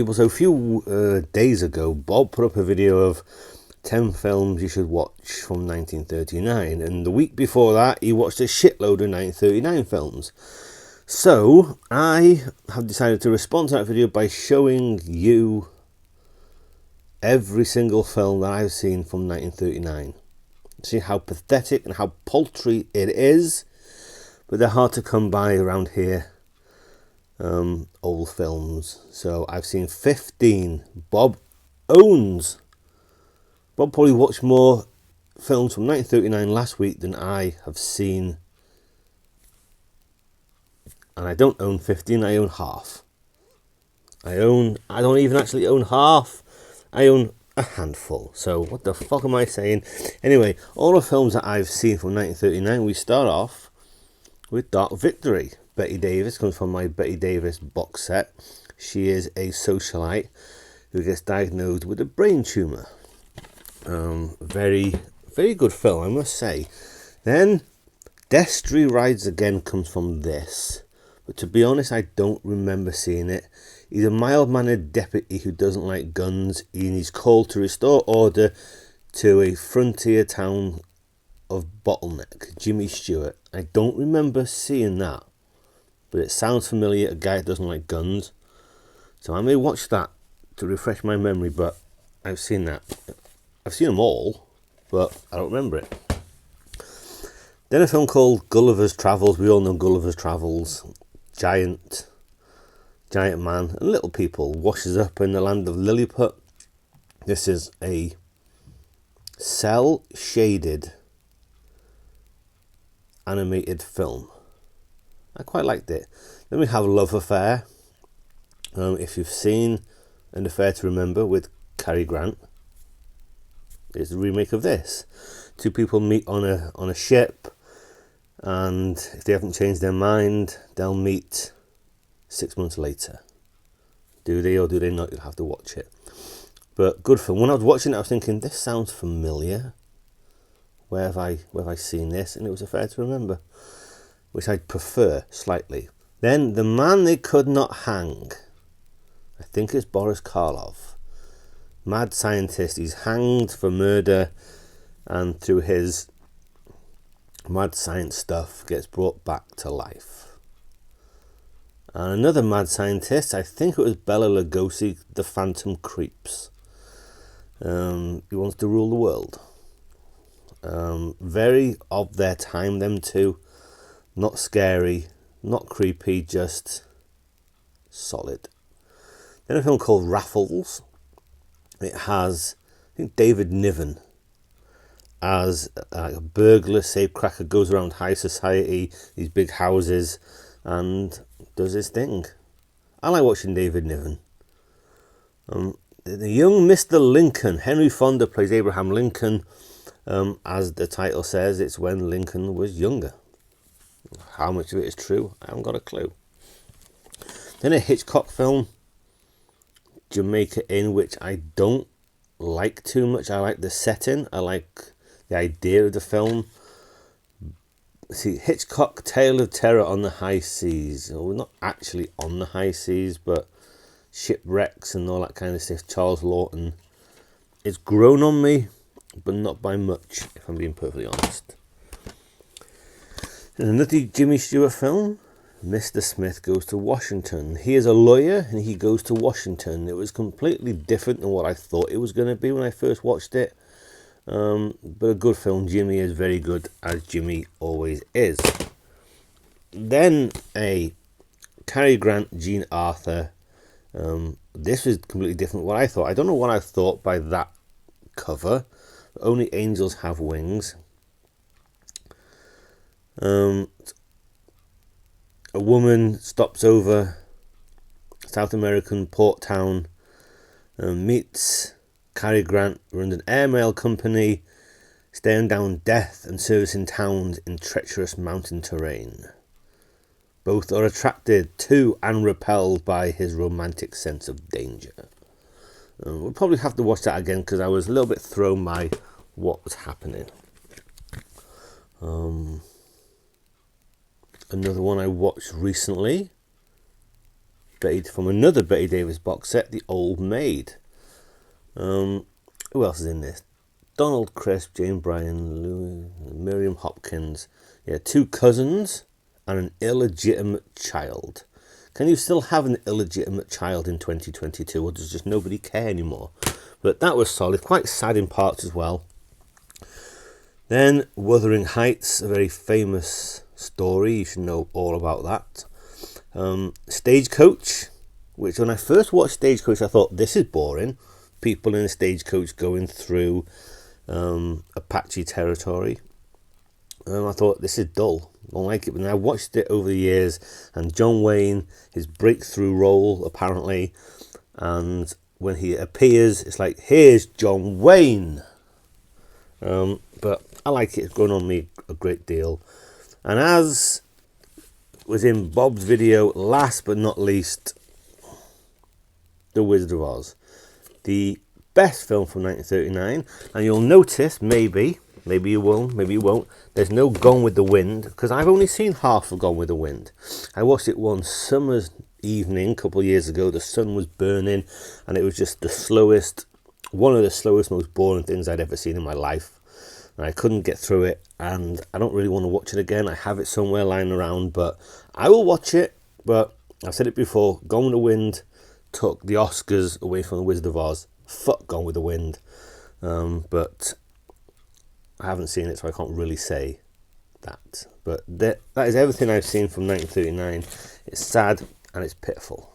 People, so a few days ago, Bob put up a video of 10 films you should watch from 1939, and the week before that he watched a shitload of 1939 films. So I have decided to respond to that video by showing you every single film that I've seen from 1939. See how pathetic and how paltry it is, but they're hard to come by around here. Old films. So I've seen 15. Bob probably watched more films from 1939 last week than I have seen. And I don't own 15, I own half. I don't even actually own half. I own a handful. So what the fuck am I saying? Anyway, all the films that I've seen from 1939, we start off with Dark Victory. Bette Davis comes from my Bette Davis box set. She is a socialite who gets diagnosed with a brain tumour. Very, very good film, I must say. Then Destry Rides Again comes from this. But to be honest, I don't remember seeing it. He's a mild-mannered deputy who doesn't like guns, and he's called to restore order to a frontier town of Bottleneck. Jimmy Stewart. I don't remember seeing that, but it sounds familiar. A guy that doesn't like guns, so I may watch that to refresh my memory. But I've seen that. I've seen them all, but I don't remember it. Then a film called Gulliver's Travels. We all know Gulliver's Travels. Giant man and little people washes up in the land of Lilliput. This is a cel-shaded animated film. I quite liked it. Then we have Love Affair. If you've seen An Affair to Remember with Cary Grant, it's a remake of this. Two people meet on a ship, and if they haven't changed their mind, they'll meet 6 months later. Do they or do they not? You'll have to watch it. But good film. When I was watching it, I was thinking, this sounds familiar. Where have I seen this? And it was Affair to Remember, which I prefer slightly. Then The Man They Could Not Hang. I think it's Boris Karloff. Mad scientist. He's hanged for murder, and through his mad science stuff gets brought back to life. And another mad scientist, I think it was Bela Lugosi, The Phantom Creeps. He wants to rule the world. Very of their time, them two. Not scary, not creepy, just solid. Then a film called Raffles. It has, I think, David Niven as a burglar, safecracker, goes around high society, these big houses, and does his thing. I like watching David Niven. The young Mr. Lincoln. Henry Fonda plays Abraham Lincoln. As the title says, it's when Lincoln was younger. How much of it is true? I haven't got a clue. Then a Hitchcock film, Jamaica Inn, which I don't like too much. I like the setting. I like the idea of the film. See, Hitchcock, Tale of Terror on the High Seas. Well, not actually on the high seas, but shipwrecks and all that kind of stuff. Charles Lawton. It's grown on me, but not by much, if I'm being perfectly honest. And another Jimmy Stewart film, Mr. Smith Goes to Washington. He is a lawyer and he goes to Washington. It was completely different than what I thought it was going to be when I first watched it. But a good film. Jimmy is very good, as Jimmy always is. Then a Cary Grant, Jean Arthur. This was completely different what I thought. I don't know what I thought by that cover. Only Angels Have Wings. A woman stops over South American port town, meets Cary Grant, runs an airmail company, staring down death and servicing towns in treacherous mountain terrain. Both are attracted to and repelled by his romantic sense of danger. We'll probably have to watch that again because I was a little bit thrown by what was happening. Another one I watched recently from another Bette Davis box set, The Old Maid. Who else is in this? Donald Crisp, Jane Bryan, Miriam Hopkins. Yeah, 2 cousins and an illegitimate child. Can you still have an illegitimate child in 2022, or does just nobody care anymore? But that was solid, quite sad in parts as well. Then Wuthering Heights, a very famous story. You should know all about that. Stagecoach, which when I first watched Stagecoach, I thought, this is boring. People in a stagecoach going through Apache territory. I thought, this is dull. I don't like it. But then I watched it over the years, and John Wayne, his breakthrough role apparently, and when he appears, it's like, here's John Wayne. But I like it. It's grown on me a great deal. And as was in Bob's video, last but not least, The Wizard of Oz. The best film from 1939. And you'll notice, maybe you will, maybe you won't, there's no Gone with the Wind, because I've only seen half of Gone with the Wind. I watched it one summer's evening a couple of years ago. The sun was burning, and it was just one of the slowest, most boring things I'd ever seen in my life. And I couldn't get through it, and I don't really want to watch it again. I have it somewhere lying around, but I will watch it. But I've said it before, Gone with the Wind took the Oscars away from The Wizard of Oz. Fuck Gone with the Wind. But I haven't seen it, so I can't really say that. But that is everything I've seen from 1939. It's sad and it's pitiful.